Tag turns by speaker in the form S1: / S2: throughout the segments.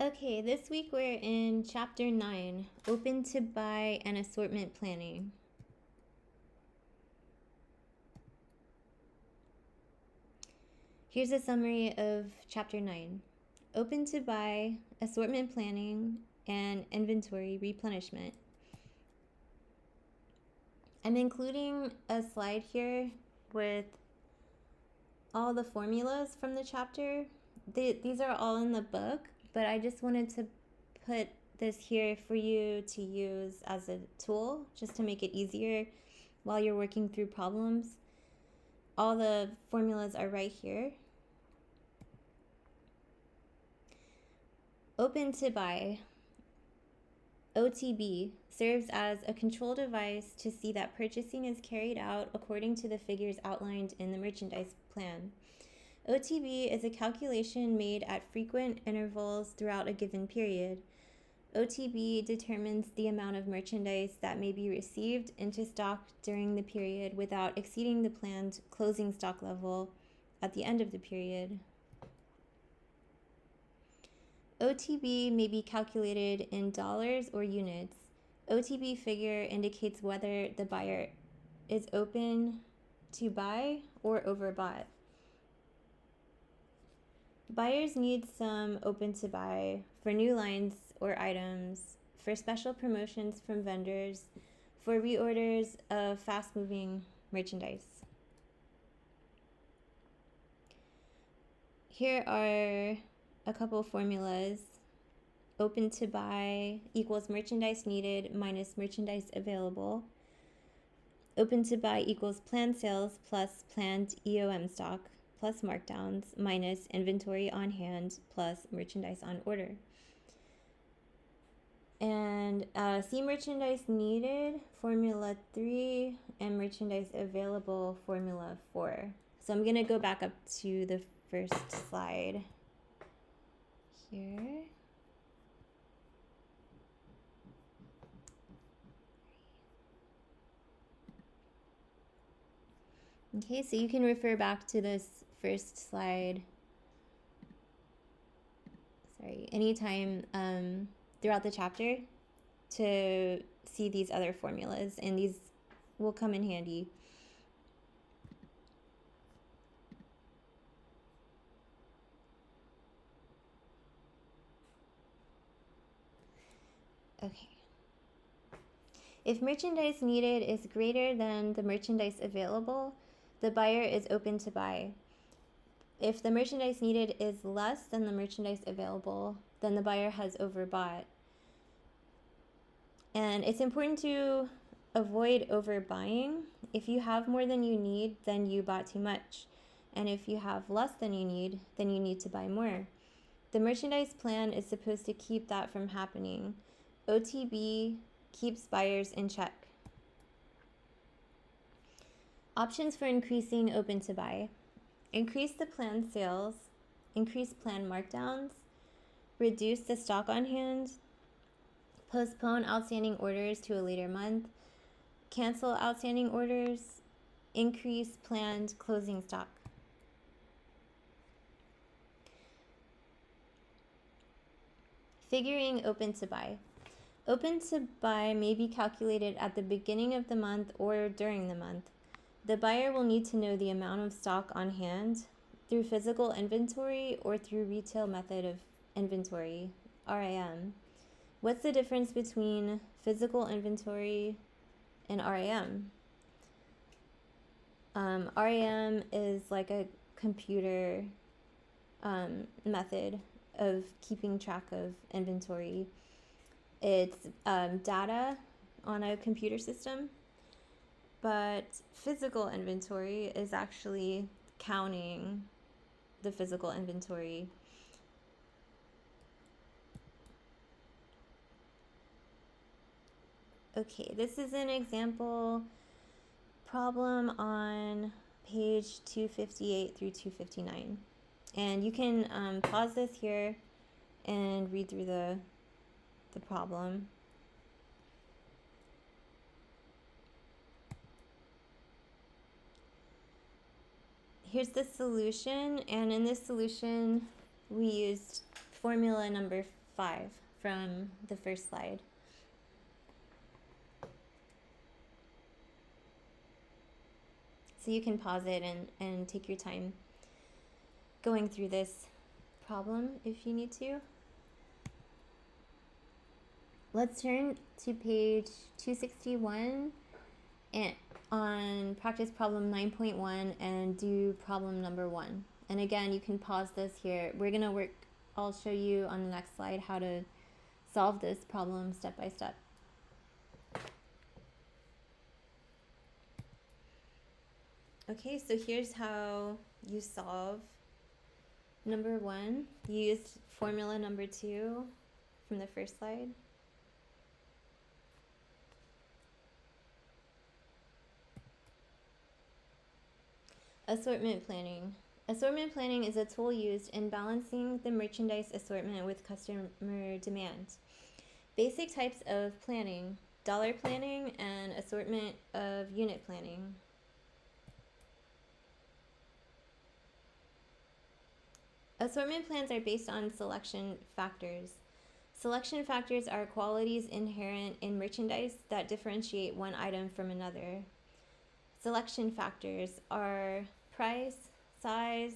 S1: Okay, this week we're in chapter 9, open to buy and assortment planning. Here's a summary of chapter 9. Open to buy, assortment planning, and inventory replenishment. I'm including a slide here with all the formulas from the chapter. These are all in the book, but I just wanted to put this here for you to use as a tool, just to make it easier while you're working through problems. All the formulas are right here. Open to buy, OTB, serves as a control device to see that purchasing is carried out according to the figures outlined in the merchandise plan. OTB is a calculation made at frequent intervals throughout a given period. OTB determines the amount of merchandise that may be received into stock during the period without exceeding the planned closing stock level at the end of the period. OTB may be calculated in dollars or units. OTB figure indicates whether the buyer is open to buy or overbought. Buyers need some open to buy for new lines or items, for special promotions from vendors, for reorders of fast-moving merchandise. Here are a couple formulas. Open to buy equals merchandise needed minus merchandise available. Open to buy equals planned sales plus planned EOM stock plus markdowns minus inventory on hand plus merchandise on order. And see merchandise needed, formula 3, and merchandise available, formula 4. So I'm going to go back up to the first slide here. Okay, so you can refer back to this first slide. Anytime throughout the chapter to see these other formulas, and these will come in handy. Okay. If merchandise needed is greater than the merchandise available, the buyer is open to buy. If the merchandise needed is less than the merchandise available, then the buyer has overbought. And it's important to avoid overbuying. If you have more than you need, then you bought too much. And if you have less than you need, then you need to buy more. The merchandise plan is supposed to keep that from happening. OTB keeps buyers in check. Options for increasing open to buy. Increase the planned sales, increase planned markdowns, reduce the stock on hand, postpone outstanding orders to a later month, cancel outstanding orders, increase planned closing stock. Figuring open to buy. Open to buy may be calculated at the beginning of the month or during the month. The buyer will need to know the amount of stock on hand through physical inventory or through retail method of inventory, RAM. What's the difference between physical inventory and RAM? RAM is like a computer method of keeping track of inventory. It's data on a computer system, but physical inventory is actually counting the physical inventory. Okay, this is an example problem on page 258 through 259. And you can pause this here and read through the problem. Here's the solution, and in this solution we used formula number 5 from the first slide. So you can pause it and take your time going through this problem if you need to. Let's turn to page 261 and on practice problem 9.1 and do problem number 1. And again, you can pause this here. We're going to work, I'll show you on the next slide how to solve this problem step by step. Okay, so here's how you solve number 1. You used formula number 2 from the first slide. Assortment planning. Assortment planning is a tool used in balancing the merchandise assortment with customer demand. Basic types of planning: dollar planning and assortment of unit planning. Assortment plans are based on selection factors. Selection factors are qualities inherent in merchandise that differentiate one item from another. Selection factors are price, size,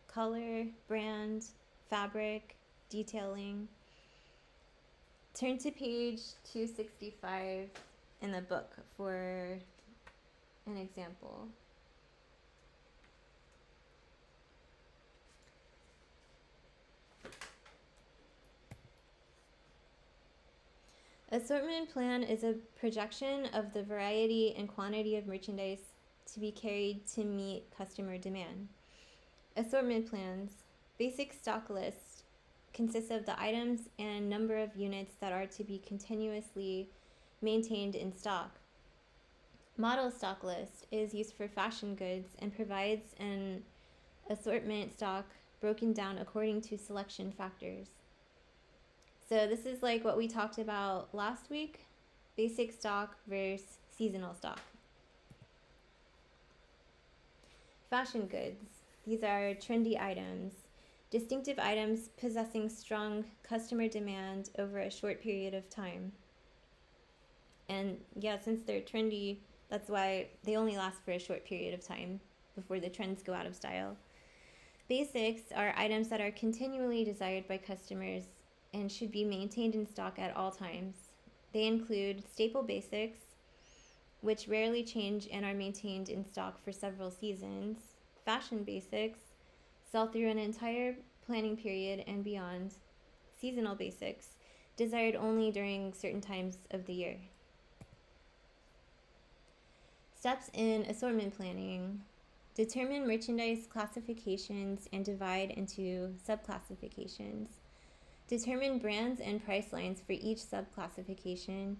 S1: color, brand, fabric, detailing. Turn to page 265 in the book for an example. Assortment plan is a projection of the variety and quantity of merchandise to be carried to meet customer demand. Assortment plans. Basic stock list consists of the items and number of units that are to be continuously maintained in stock. Model stock list is used for fashion goods and provides an assortment stock broken down according to selection factors. So this is like what we talked about last week, basic stock versus seasonal stock. Fashion goods. These are trendy items, distinctive items possessing strong customer demand over a short period of time. And yeah, since they're trendy, that's why they only last for a short period of time before the trends go out of style. Basics are items that are continually desired by customers and should be maintained in stock at all times. They include staple basics, which rarely change and are maintained in stock for several seasons. Fashion basics sell through an entire planning period and beyond. Seasonal basics, desired only during certain times of the year. Steps in assortment planning. Determine merchandise classifications and divide into subclassifications. Determine brands and price lines for each subclassification.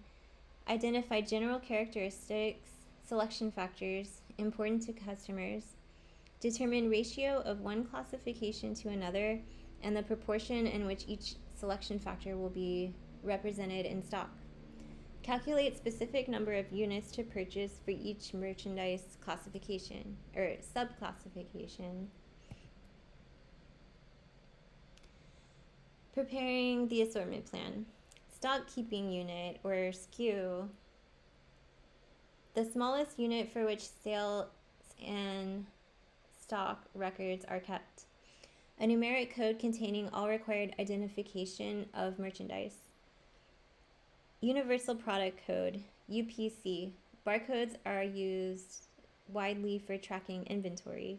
S1: Identify general characteristics, selection factors important to customers. Determine ratio of one classification to another and the proportion in which each selection factor will be represented in stock. Calculate specific number of units to purchase for each merchandise classification or subclassification. Preparing the assortment plan. Stock keeping unit or SKU. The smallest unit for which sales and stock records are kept. A numeric code containing all required identification of merchandise. Universal Product Code, UPC. Barcodes are used widely for tracking inventory.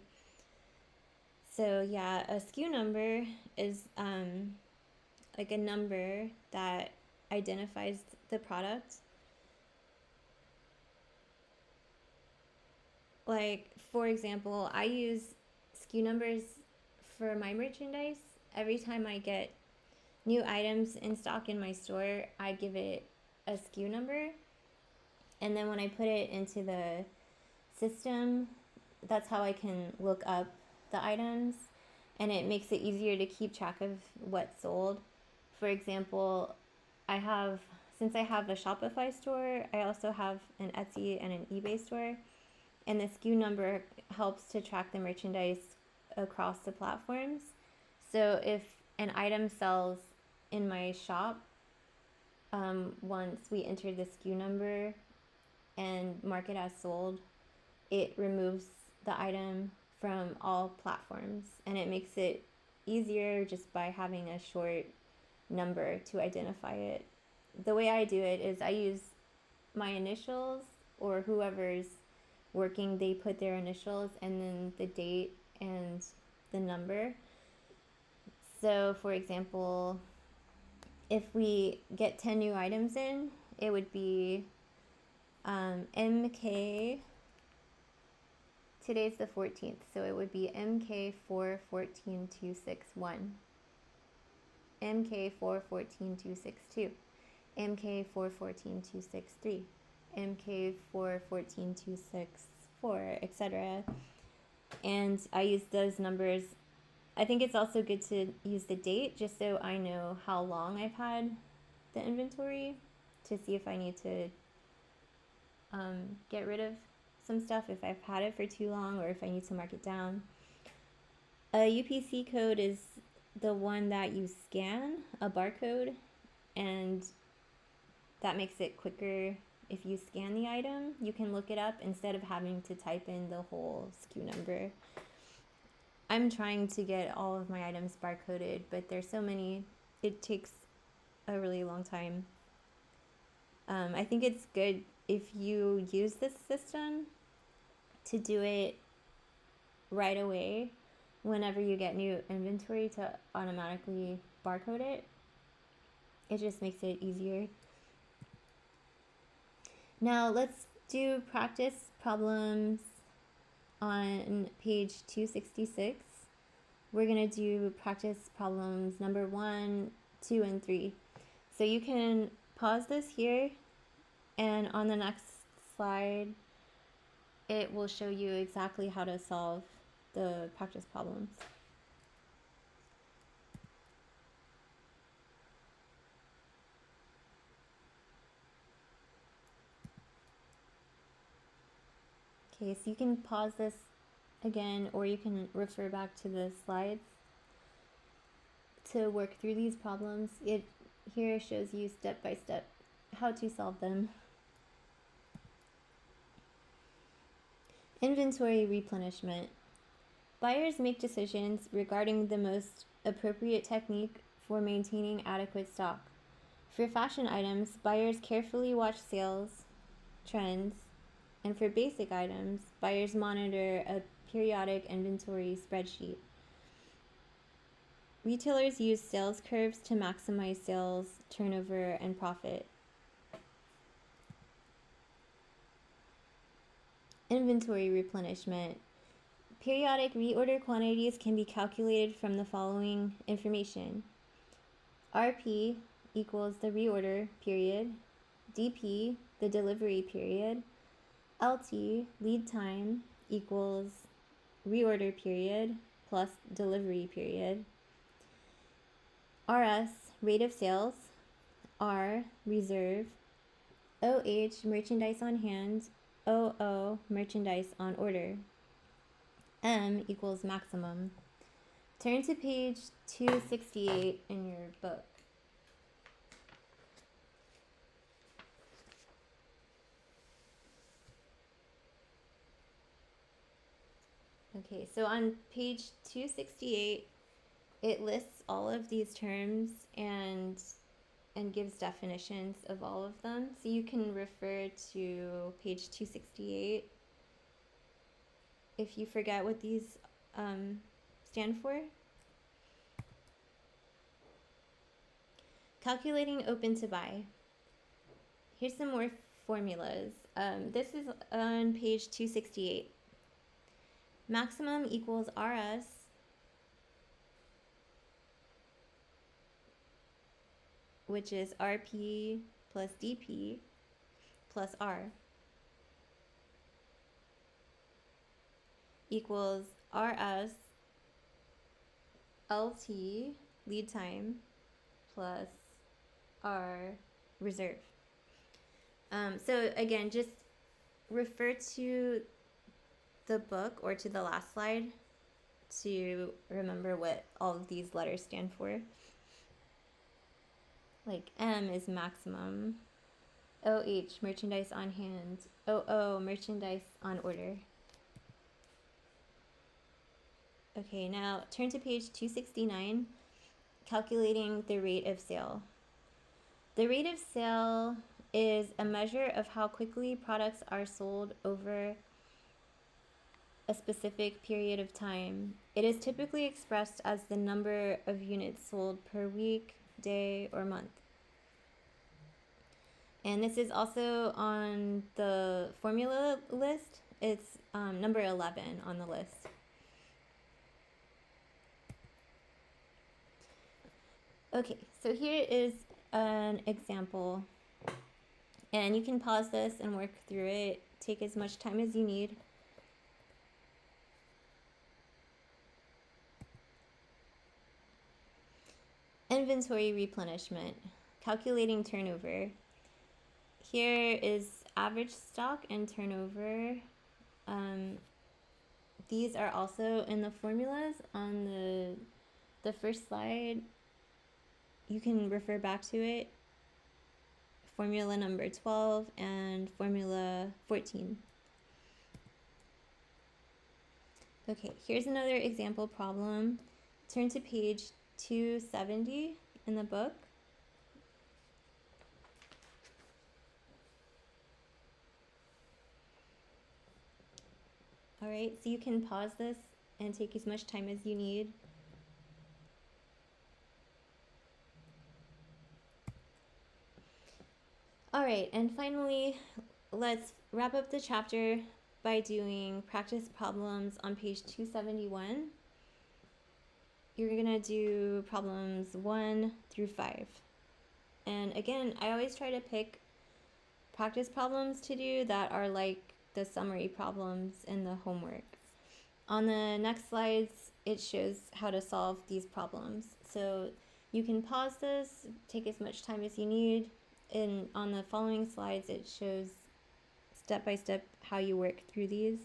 S1: So yeah, a SKU number is like a number that identifies the product. Like, for example, I use SKU numbers for my merchandise. Every time I get new items in stock in my store, I give it a SKU number. And then when I put it into the system, that's how I can look up the items. And it makes it easier to keep track of what's sold. For example, since I have a Shopify store, I also have an Etsy and an eBay store. And the SKU number helps to track the merchandise across the platforms. So if an item sells in my shop, once we enter the SKU number and mark it as sold, it removes the item from all platforms, and it makes it easier just by having a short number to identify it. The way I do it is I use my initials, or whoever's working, they put their initials and then the date and the number. So for example, if we get 10 new items in, it would be MK, today's the 14th, so it would be MK414261, MK414262, MK414263, MK414264, etc. And I use those numbers. I think it's also good to use the date just so I know how long I've had the inventory, to see if I need to get rid of some stuff if I've had it for too long, or if I need to mark it down. A UPC code is the one that you scan, a barcode, and that makes it quicker. If you scan the item, you can look it up instead of having to type in the whole SKU number. I'm trying to get all of my items barcoded, but there's so many, it takes a really long time. I think it's good if you use this system to do it right away whenever you get new inventory, to automatically barcode it. It just makes it easier. Now let's do practice problems on page 266. We're going to do practice problems number 1, 2, and 3. So you can pause this here, and on the next slide, it will show you exactly how to solve the practice problems. Okay, so you can pause this again, or you can refer back to the slides to work through these problems. It here shows you step by step how to solve them. Inventory replenishment. Buyers make decisions regarding the most appropriate technique for maintaining adequate stock. For fashion items, buyers carefully watch sales trends, and for basic items, buyers monitor a periodic inventory spreadsheet. Retailers use sales curves to maximize sales, turnover, and profit. Inventory replenishment. Periodic reorder quantities can be calculated from the following information. RP equals the reorder period, DP, the delivery period, LT, lead time, equals reorder period plus delivery period, RS, rate of sales, R, reserve, OH, merchandise on hand, OO, merchandise on order. M equals maximum. Turn to page 268 in your book. Okay, so on page 268, it lists all of these terms and gives definitions of all of them. So you can refer to page 268 if you forget what these stand for. Calculating open to buy. Here's some more formulas. This is on page 268. Maximum equals RS which is RP plus DP plus R equals RS LT lead time plus R reserve. So again, just refer to the book or to the last slide to remember what all of these letters stand for. Like M is maximum. OH, merchandise on hand. OO, merchandise on order. Okay, now turn to page 269, calculating the rate of sale. The rate of sale is a measure of how quickly products are sold over a specific period of time. It is typically expressed as the number of units sold per week, day, or month. And this is also on the formula list. It's number 11 on the list. Okay, so here is an example. And you can pause this and work through it. Take as much time as you need. Inventory replenishment, calculating turnover. Here is average stock and turnover. These are also in the formulas on the first slide. You can refer back to it. Formula number 12 and formula 14. Okay, here's another example problem. Turn to page 270 in the book. All right, so you can pause this and take as much time as you need. All right, and finally, let's wrap up the chapter by doing practice problems on page 271. You're gonna do problems 1 through 5. And again, I always try to pick practice problems to do that are like the summary problems in the homework. On the next slides, it shows how to solve these problems. So you can pause this, take as much time as you need, and on the following slides, it shows step by step how you work through these.